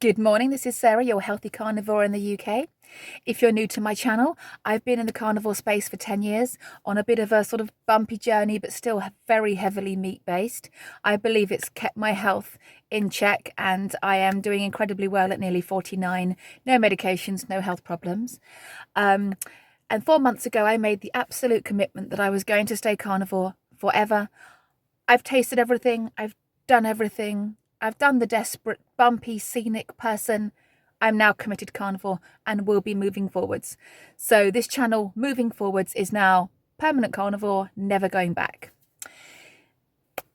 Good morning, this is Sarah, your healthy carnivore in the UK. If you're new to my channel, I've been in the carnivore space for 10 years on a bit of a sort of bumpy journey, but still very heavily meat-based. I believe it's kept my health in check and I am doing incredibly well at nearly 49. No medications, no health problems. And 4 months ago, I made the absolute commitment that I was going to stay carnivore forever. I've tasted everything, I've done everything. I've done the desperate, bumpy, scenic person. I'm now committed carnivore and will be moving forwards. So this channel, moving forwards, is now permanent carnivore, never going back.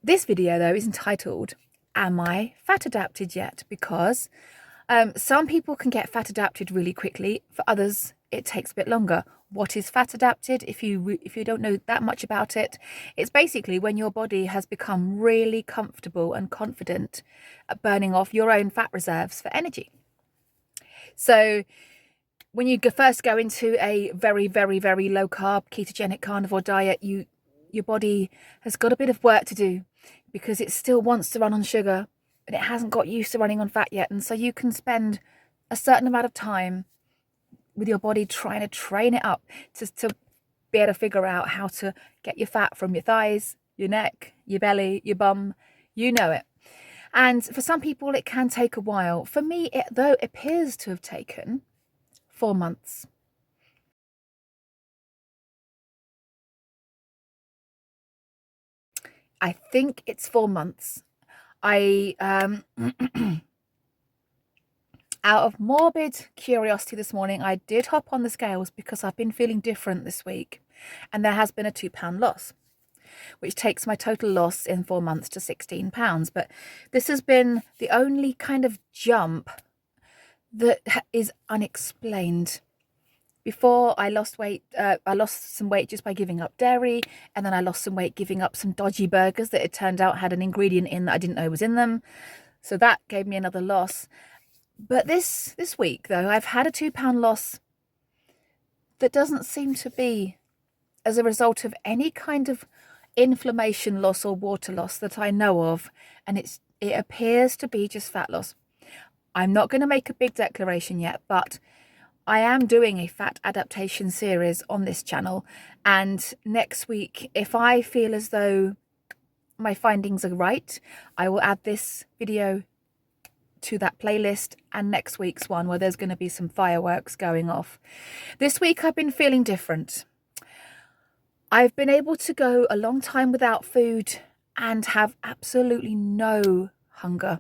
This video, though, is entitled, Am I Fat Adapted Yet? Because some people can get fat adapted really quickly. For others, it takes a bit longer. What is fat adapted? If you don't know that much about it, it's basically when your body has become really comfortable and confident at burning off your own fat reserves for energy. So when you first go into a very, very, very low carb ketogenic carnivore diet, your body has got a bit of work to do because it still wants to run on sugar, but it hasn't got used to running on fat yet. And so you can spend a certain amount of time with your body trying to train it up to be able to figure out how to get your fat from your thighs, your neck, your belly, your bum, you know it. And for some people, it can take a while. For me, it though appears to have taken 4 months. I think it's 4 months. Out of morbid curiosity this morning, I did hop on the scales because I've been feeling different this week. And there has been a 2-pound loss, which takes my total loss in 4 months to 16 pounds. But this has been the only kind of jump that is unexplained. Before, I lost weight. I lost some weight just by giving up dairy, and then I lost some weight giving up some dodgy burgers that it turned out had an ingredient in that I didn't know was in them. So that gave me another loss. But this week, though, I've had a 2-pound loss that doesn't seem to be as a result of any kind of inflammation loss or water loss that I know of. And it appears to be just fat loss. I'm not going to make a big declaration yet, but I am doing a fat adaptation series on this channel. And next week, if I feel as though my findings are right, I will add this video to that playlist and next week's one where there's going to be some fireworks going off. This week I've been feeling different. I've been able to go a long time without food and have absolutely no hunger.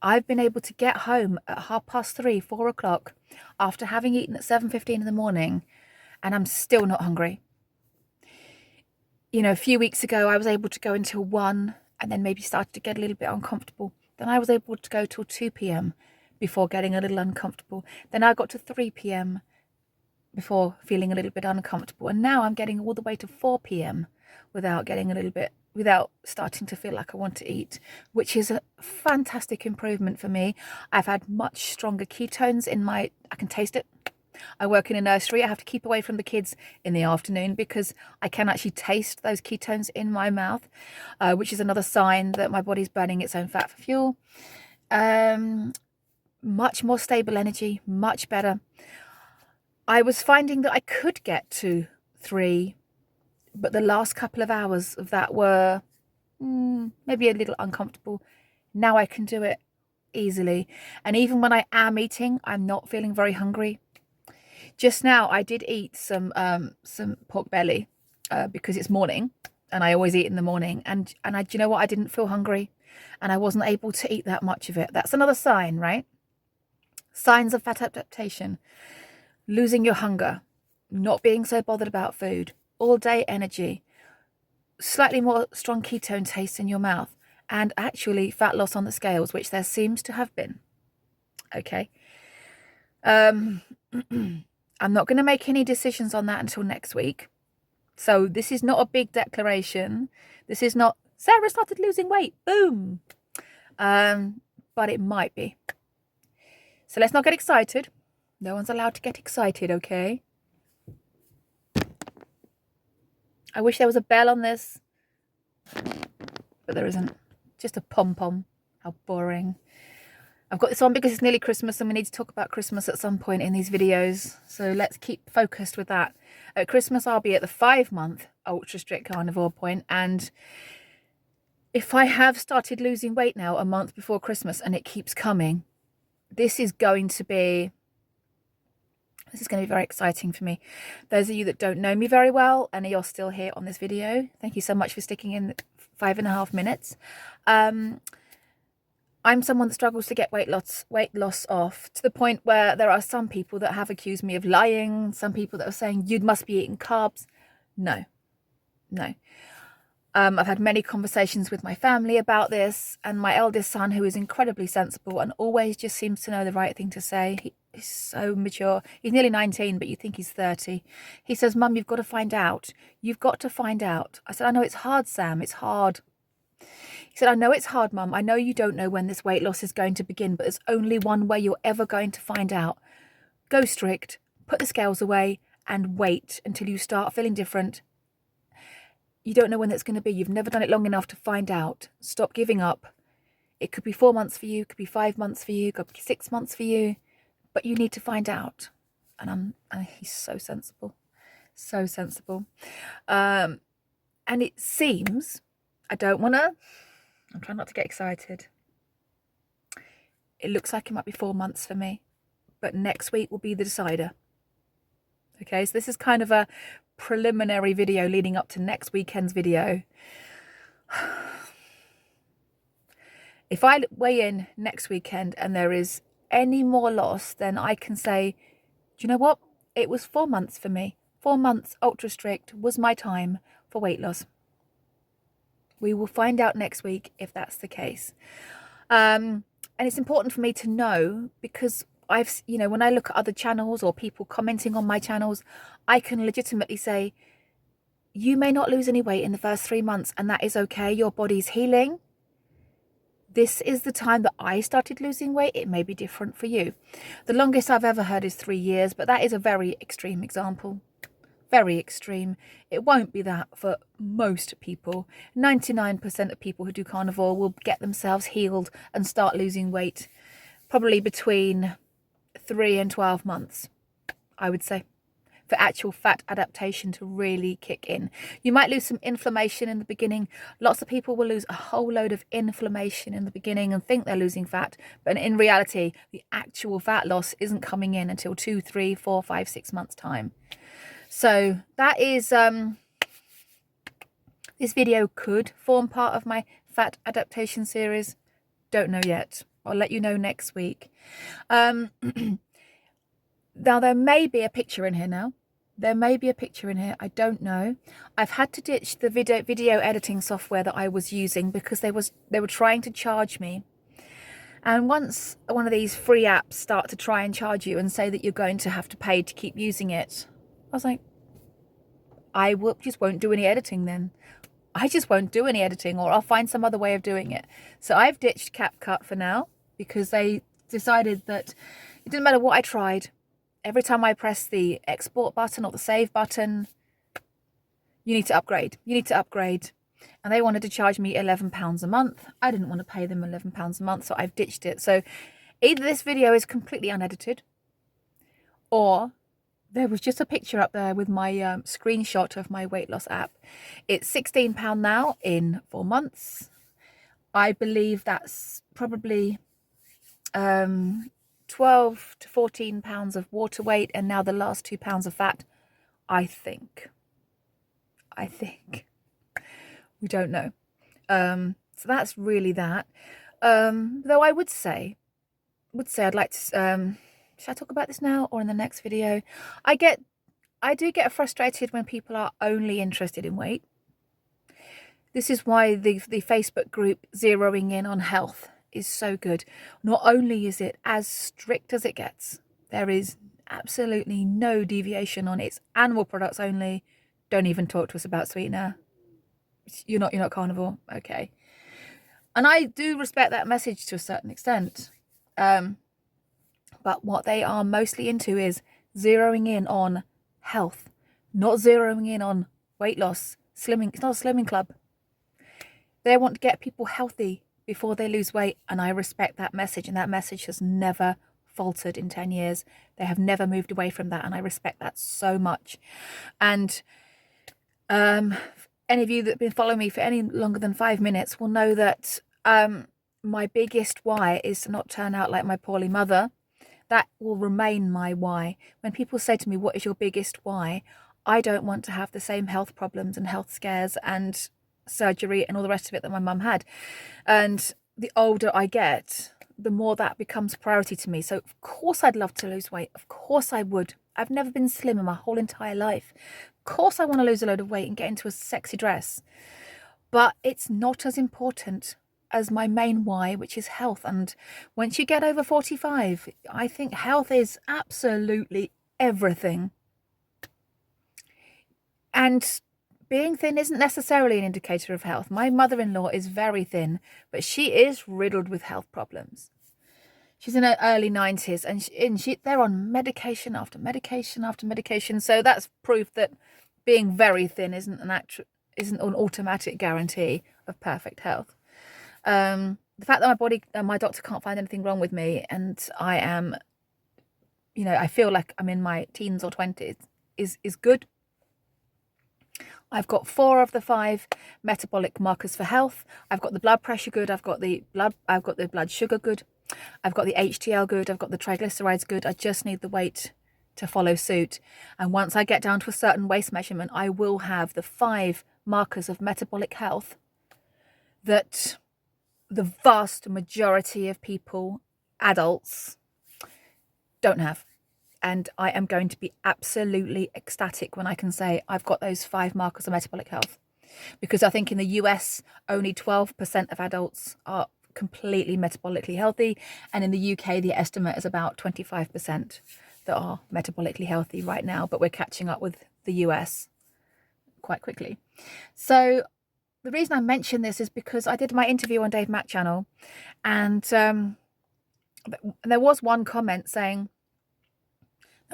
I've been able to get home at 3:30, 4 o'clock after having eaten at 7:15 in the morning, and I'm still not hungry. You know, a few weeks ago I was able to go until 1 and then maybe started to get a little bit uncomfortable. Then I was able to go till 2 p.m. before getting a little uncomfortable. Then I got to 3 p.m. before feeling a little bit uncomfortable. And now I'm getting all the way to 4 p.m. without starting to feel like I want to eat, which is a fantastic improvement for me. I've had much stronger ketones I can taste it. I work in a nursery. I have to keep away from the kids in the afternoon because I can actually taste those ketones in my mouth, which is another sign that my body's burning its own fat for fuel. Much more stable energy, much better. I was finding that I could get to 3, but the last couple of hours of that were maybe a little uncomfortable. Now I can do it easily. And even when I am eating, I'm not feeling very hungry. Just now, I did eat some pork belly because it's morning, and I always eat in the morning. And do you know what? I didn't feel hungry, and I wasn't able to eat that much of it. That's another sign, right? Signs of fat adaptation: losing your hunger, not being so bothered about food, all day energy, slightly more strong ketone taste in your mouth, and actually fat loss on the scales, which there seems to have been. Okay. I'm not going to make any decisions on that until next week. So this is not a big declaration. This is not, Sarah started losing weight, boom. But it might be. So let's not get excited. No one's allowed to get excited, okay? I wish there was a bell on this, but there isn't. Just a pom-pom. How boring. I've got this on because it's nearly Christmas and we need to talk about Christmas at some point in these videos. So let's keep focused with that. At Christmas, I'll be at the 5-month ultra strict carnivore point. And if I have started losing weight now a month before Christmas and it keeps coming, this is going to be very exciting for me. Those of you that don't know me very well and you're still here on this video, thank you so much for sticking in 5.5 minutes. I'm someone that struggles to get weight loss off, to the point where there are some people that have accused me of lying, some people that are saying you must be eating carbs. No. I've had many conversations with my family about this, and my eldest son, who is incredibly sensible and always just seems to know the right thing to say. He's so mature. He's nearly 19, but you think he's 30. He says, "Mum, you've got to find out. You've got to find out." I said, "I know it's hard, Sam. It's hard." He said, "I know it's hard, Mum. I know you don't know when this weight loss is going to begin, but there's only one way you're ever going to find out. Go strict, put the scales away, and wait until you start feeling different. You don't know when that's going to be. You've never done it long enough to find out. Stop giving up. It could be 4 months for you, it could be 5 months for you, it could be 6 months for you, but you need to find out." And he's so sensible, so sensible. And it seems, I'm trying not to get excited. It looks like it might be 4 months for me, but next week will be the decider. Okay, so this is kind of a preliminary video leading up to next weekend's video. If I weigh in next weekend and there is any more loss, then I can say, do you know what? It was 4 months for me. 4 months ultra strict was my time for weight loss. We will find out next week if that's the case. And it's important for me to know, because when I look at other channels or people commenting on my channels, I can legitimately say, you may not lose any weight in the first 3 months, and that is okay. Your body's healing. This is the time that I started losing weight. It may be different for you. The longest I've ever heard is 3 years, but that is a very extreme example. Very extreme. It won't be that for most people. 99% of people who do carnivore will get themselves healed and start losing weight probably between 3 and 12 months, I would say, for actual fat adaptation to really kick in. You might lose some inflammation in the beginning. Lots of people will lose a whole load of inflammation in the beginning and think they're losing fat, but in reality, the actual fat loss isn't coming in until 2, 3, 4, 5, 6 months time. So that is, this video could form part of my fat adaptation series. Don't know yet. I'll let you know next week. Now, there may be a picture in here now. There may be a picture in here. I don't know. I've had to ditch the video editing software that I was using because they were trying to charge me. And once one of these free apps start to try and charge you and say that you're going to have to pay to keep using it, I was like, just won't do any editing then. I just won't do any editing, or I'll find some other way of doing it. So I've ditched CapCut for now because they decided that it didn't matter what I tried. Every time I press the export button or the save button, you need to upgrade. You need to upgrade. And they wanted to charge me £11 a month. I didn't want to pay them £11 a month, so I've ditched it. So either this video is completely unedited, or there was just a picture up there with my screenshot of my weight loss app. It's £16 now in 4 months. I believe that's probably 12 to 14 pounds of water weight, and now the last 2 pounds of fat. I think. We don't know. So that's really that. Though I would say I'd like to, should I talk about this now or in the next video? I do get frustrated when people are only interested in weight. This is why the Facebook group Zeroing In on Health is so good. Not only is it as strict as it gets, there is absolutely no deviation on it. It's animal products only. Don't even talk to us about sweetener. You're not carnivore. Okay. And I do respect that message to a certain extent. But what they are mostly into is zeroing in on health, not zeroing in on weight loss, slimming. It's not a slimming club. They want to get people healthy, before they lose weight. And I respect that message. And that message has never faltered in 10 years. They have never moved away from that. And I respect that so much. And any of you that have been following me for any longer than 5 minutes will know that my biggest why is to not turn out like my poorly mother. That will remain my why. When people say to me, what is your biggest why? I don't want to have the same health problems and health scares and surgery and all the rest of it that my mum had. And the older I get, the more that becomes a priority to me. So of course I'd love to lose weight. Of course I would. I've never been slim in my whole entire life. Of course I want to lose a load of weight and get into a sexy dress. But it's not as important as my main why, which is health. And once you get over 45, I think health is absolutely everything. And being thin isn't necessarily an indicator of health. My mother-in-law is very thin, but she is riddled with health problems. She's in her early 90s, and they're on medication after medication after medication. So that's proof that being very thin isn't an automatic guarantee of perfect health. The fact that my doctor can't find anything wrong with me, and I am, I feel like I'm in my teens or 20s is good. I've got 4 of the 5 metabolic markers for health. I've got the blood pressure good. I've got the blood sugar good. I've got the HDL good. I've got the triglycerides good. I just need the weight to follow suit. And once I get down to a certain waist measurement, I will have the 5 markers of metabolic health that the vast majority of people, adults, don't have. And I am going to be absolutely ecstatic when I can say I've got those 5 markers of metabolic health. Because I think in the US, only 12% of adults are completely metabolically healthy. And in the UK, the estimate is about 25% that are metabolically healthy right now. But we're catching up with the US quite quickly. So the reason I mention this is because I did my interview on Dave Mack channel. And there was one comment saying,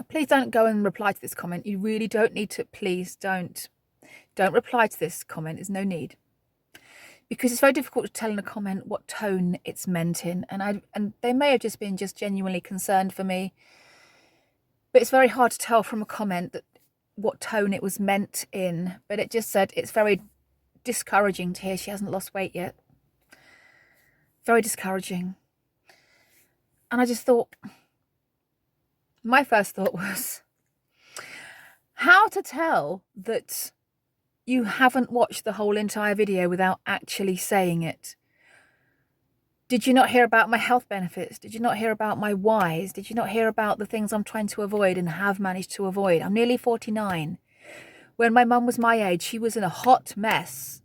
please don't go and reply to this comment. You really don't need to. Please don't reply to this comment. There's no need, because it's very difficult to tell in a comment what tone it's meant in, and they may have just been genuinely concerned for me, but it's very hard to tell from a comment what tone it was meant in. But it just said it's very discouraging to hear she hasn't lost weight yet. Very discouraging. And I just thought, my first thought was, how to tell that you haven't watched the whole entire video without actually saying it? Did you not hear about my health benefits? Did you not hear about my whys? Did you not hear about the things I'm trying to avoid and have managed to avoid? I'm nearly 49. When my mum was my age, she was in a hot mess.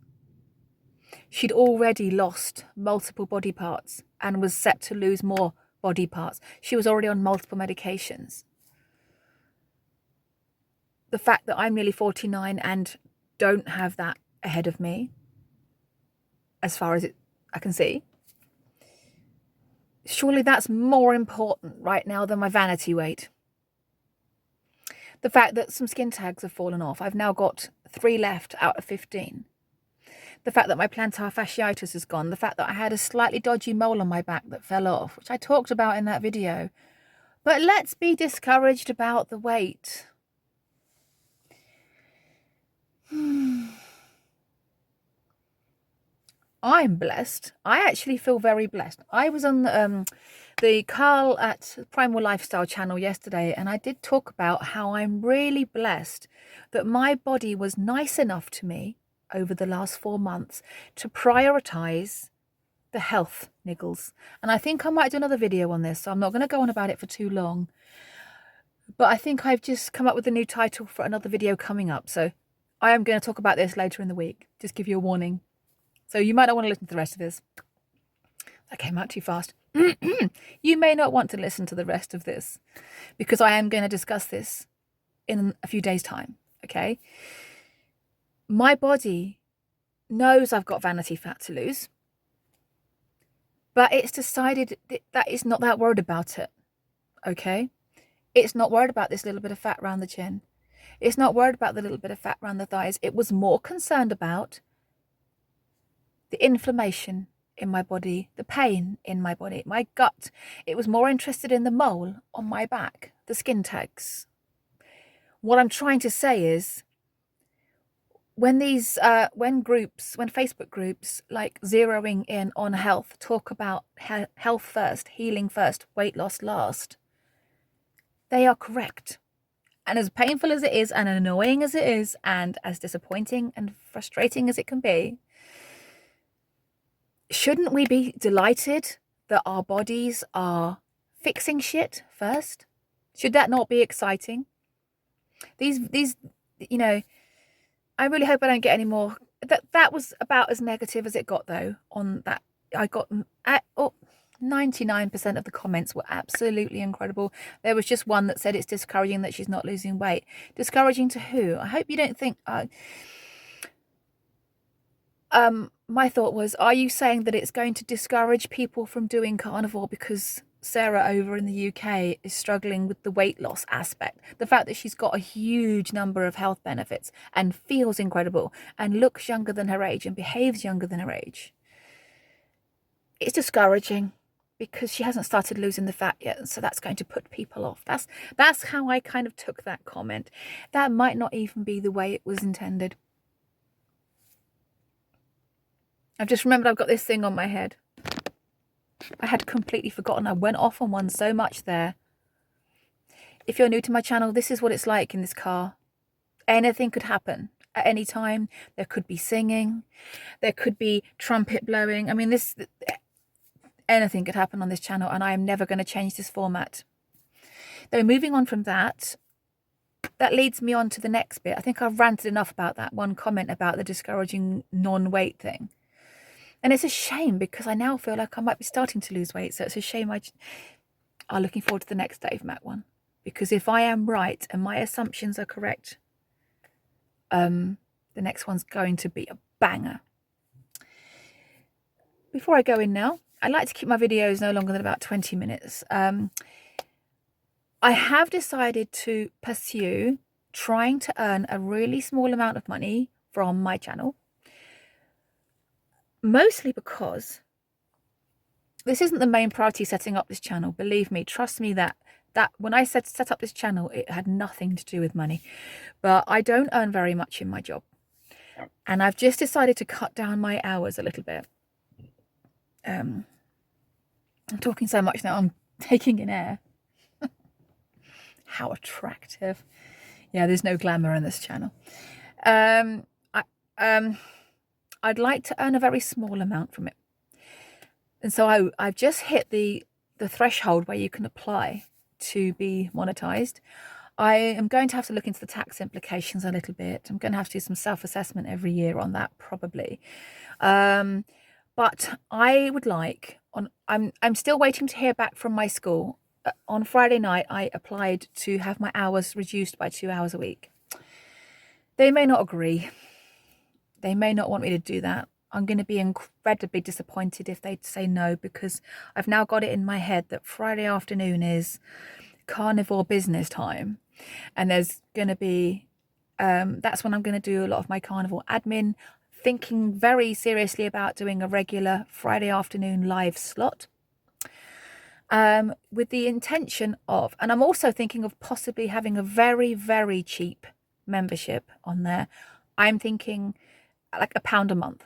She'd already lost multiple body parts and was set to lose more body parts. She was already on multiple medications. The fact that I'm nearly 49 and don't have that ahead of me, as far as I can see, surely that's more important right now than my vanity weight. The fact that some skin tags have fallen off. I've now got 3 left out of 15. The fact that my plantar fasciitis is gone. The fact that I had a slightly dodgy mole on my back that fell off, which I talked about in that video. But let's be discouraged about the weight. I'm blessed. I actually feel very blessed. I was on the Carl at Primal Lifestyle channel yesterday, and I did talk about how I'm really blessed that my body was nice enough to me over the last 4 months to prioritize the health niggles. And I think I might do another video on this, so I'm not going to go on about it for too long. But I think I've just come up with a new title for another video coming up. So I am going to talk about this later in the week. Just give you a warning. So you might not want to listen to the rest of this. That came out too fast. You may not want to listen to the rest of this, because I am going to discuss this in a few days' time. Okay? My body knows I've got vanity fat to lose, but it's decided that it's not that worried about it. Okay? It's not worried about this little bit of fat around the chin. It's not worried about the little bit of fat around the thighs. It was more concerned about the inflammation in my body, the pain in my body, my gut. It was more interested in the mole on my back, the skin tags. What I'm trying to say is, when Facebook groups like zeroing in on health talk about health first, healing first, weight loss last, they are correct. And as painful as it is, and annoying as it is, and as disappointing and frustrating as it can be, shouldn't we be delighted that our bodies are fixing shit first? Should that not be exciting? These, you know, I really hope I don't get any more. That was about as negative as it got, though, on that. I got 99% of the comments were absolutely incredible. There was just one that said it's discouraging that she's not losing weight. Discouraging to who? I hope you don't think... my thought was, are you saying that it's going to discourage people from doing carnivore because Sarah over in the UK is struggling with the weight loss aspect? The fact that she's got a huge number of health benefits and feels incredible and looks younger than her age and behaves younger than her age. It's discouraging because she hasn't started losing the fat yet, and so that's going to put people off. That's how I kind of took that comment. That might not even be the way it was intended. I've just remembered I've got this thing on my head. I had completely forgotten. I went off on one so much there. If you're new to my channel, this is what it's like in this car. Anything could happen at any time. There could be singing. There could be trumpet blowing. I mean, anything could happen on this channel, and I am never going to change this format. Though, moving on from that, that leads me on to the next bit. I think I've ranted enough about that one comment about the discouraging non-weight thing. And it's a shame because I now feel like I might be starting to lose weight. So it's a shame. I'm looking forward to the next Dave Mack one. Because if I am right and my assumptions are correct, the next one's going to be a banger. Before I go in now, I like to keep my videos no longer than about 20 minutes. I have decided to pursue trying to earn a really small amount of money from my channel. Mostly because this isn't the main priority setting up this channel. Believe me, trust me that when I set up this channel, it had nothing to do with money. But I don't earn very much in my job. And I've just decided to cut down my hours a little bit. I'm talking so much now, I'm taking in air. How attractive. Yeah, there's no glamour in this channel. I'd like to earn a very small amount from it. And so I've just hit the threshold where you can apply to be monetized. I am going to have to look into the tax implications a little bit. I'm going to have to do some self-assessment every year on that, probably. But I would like, I'm still waiting to hear back from my school. On Friday night, I applied to have my hours reduced by 2 hours a week. They may not agree. They may not want me to do that. I'm going to be incredibly disappointed if they say no, because I've now got it in my head that Friday afternoon is carnivore business time. And there's going to be, that's when I'm going to do a lot of my carnivore admin, thinking very seriously about doing a regular Friday afternoon live slot. With the intention of, and I'm also thinking of possibly having a very, very cheap membership on there. I'm thinking like £1 a month.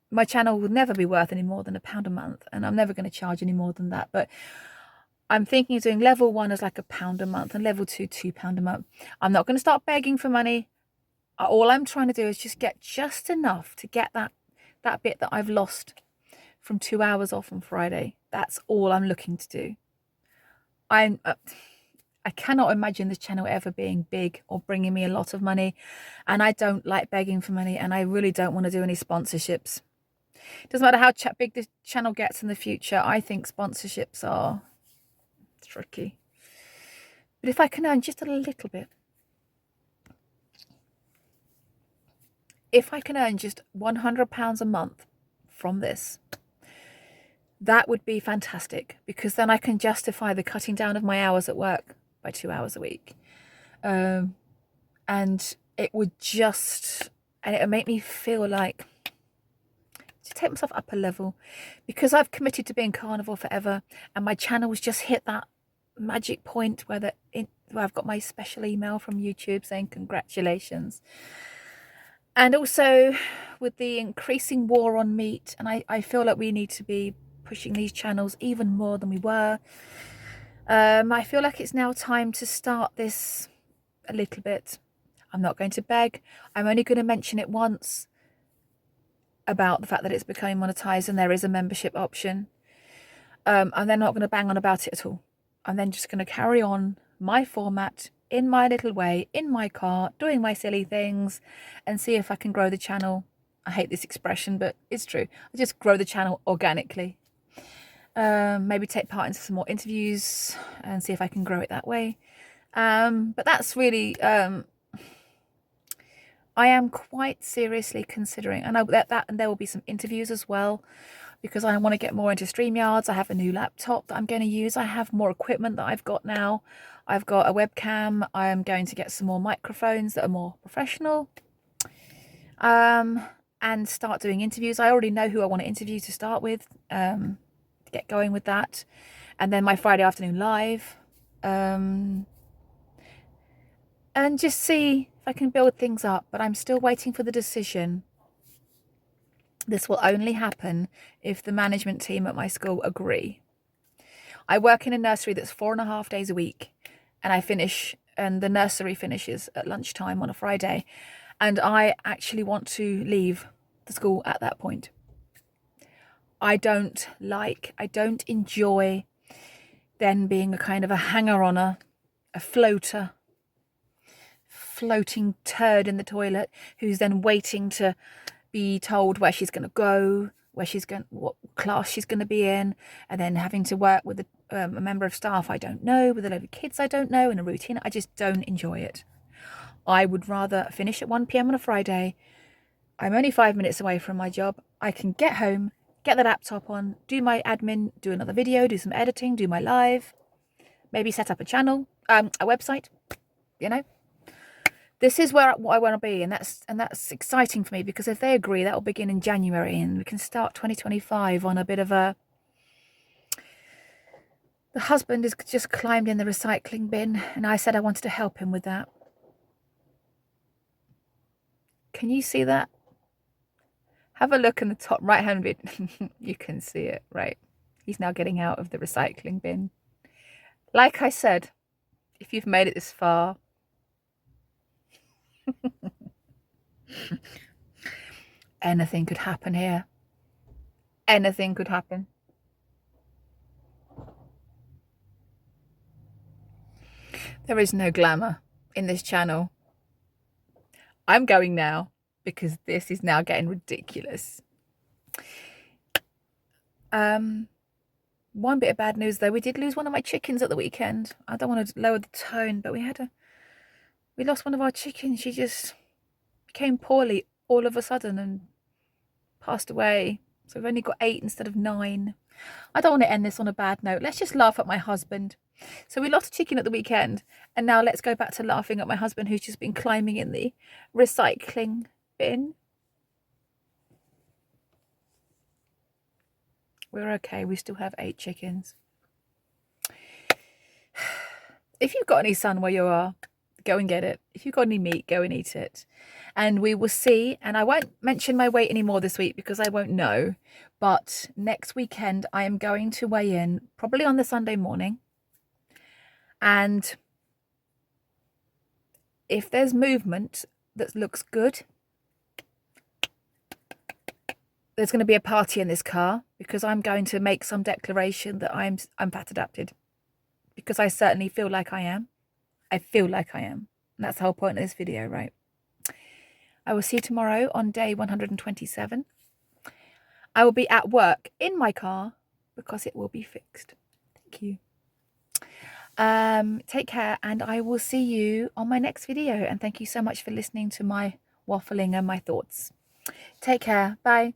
My channel will never be worth any more than £1 a month, and I'm never going to charge any more than that. But I'm thinking of doing level 1 as like £1 a month and level 2, £2 a month. I'm not going to start begging for money. All I'm trying to do is just get just enough to get that bit that I've lost from 2 hours off on Friday. That's all I'm looking to do. I cannot imagine this channel ever being big or bringing me a lot of money. And I don't like begging for money, and I really don't want to do any sponsorships. Doesn't matter how big this channel gets in the future, I think sponsorships are tricky. But if I can earn just a little bit, if I can earn just £100 a month from this, that would be fantastic, because then I can justify the cutting down of my hours at work by 2 hours a week. And it would make me feel like to take myself up a level, because I've committed to being carnivore forever, and my channel has just hit that magic point where where I've got my special email from YouTube saying congratulations. And also with the increasing war on meat, and I feel like we need to be pushing these channels even more than we were. I feel like it's now time to start this a little bit. I'm not going to beg. I'm only going to mention it once about the fact that it's becoming monetized and there is a membership option. And then not going to bang on about it at all. I'm then just going to carry on my format in my little way, in my car, doing my silly things, and see if I can grow the channel. I hate this expression, but it's true. I just grow the channel organically. Maybe take part in some more interviews and see if I can grow it that way. But that's really, I am quite seriously considering, and and there will be some interviews as well, because I want to get more into StreamYards. I have a new laptop that I'm going to use. I have more equipment that I've got now. I've got a webcam. I am going to get some more microphones that are more professional, and start doing interviews. I already know who I want to interview to start with, to get going with that. And then my Friday afternoon live, and just see if I can build things up. But I'm still waiting for the decision. This will only happen if the management team at my school agree. I work in a nursery that's 4.5 days a week, and the nursery finishes at lunchtime on a Friday, and I actually want to leave the school at that point. I don't enjoy then being a kind of a hanger-oner, a floating turd in the toilet, who's then waiting to be told where she's going to go, what class she's going to be in, and then having to work with a member of staff I don't know, with a load of kids I don't know, in a routine. I just don't enjoy it. I would rather finish at 1 p.m. on a Friday. I'm only 5 minutes away from my job. I can get home, get the laptop on, do my admin, do another video, do some editing, do my live, maybe set up a channel, a website, you know. This is what I want to be, and that's exciting for me, because if they agree, that will begin in January, and we can start 2025 on a bit of a... The husband has just climbed in the recycling bin, and I said I wanted to help him with that. Can you see that? Have a look in the top right hand bit. You can see it, right? He's now getting out of the recycling bin. Like I said, if you've made it this far, anything could happen here. Anything could happen. There is no glamour in this channel. I'm going now, because this is now getting ridiculous. One bit of bad news though, we did lose one of my chickens at the weekend. I don't want to lower the tone, but we lost one of our chickens. She just became poorly all of a sudden and passed away. So we've only got 8 instead of 9. I don't want to end this on a bad note. Let's just laugh at my husband. So we lost a chicken at the weekend, and now let's go back to laughing at my husband, who's just been climbing in the recycling bin. We're okay. We still have 8 chickens. If you've got any sun where you are, go and get it. If you've got any meat, go and eat it. And we will see. And I won't mention my weight anymore this week, because I won't know. But next weekend, I am going to weigh in, probably on the Sunday morning. And if there's movement that looks good, there's going to be a party in this car, because I'm going to make some declaration that I'm fat adapted, because I certainly feel like I am. I feel like I am. And that's the whole point of this video, right? I will see you tomorrow on day 127. I will be at work in my car, because it will be fixed. Thank you. Take care, and I will see you on my next video. And thank you so much for listening to my waffling and my thoughts. Take care. Bye.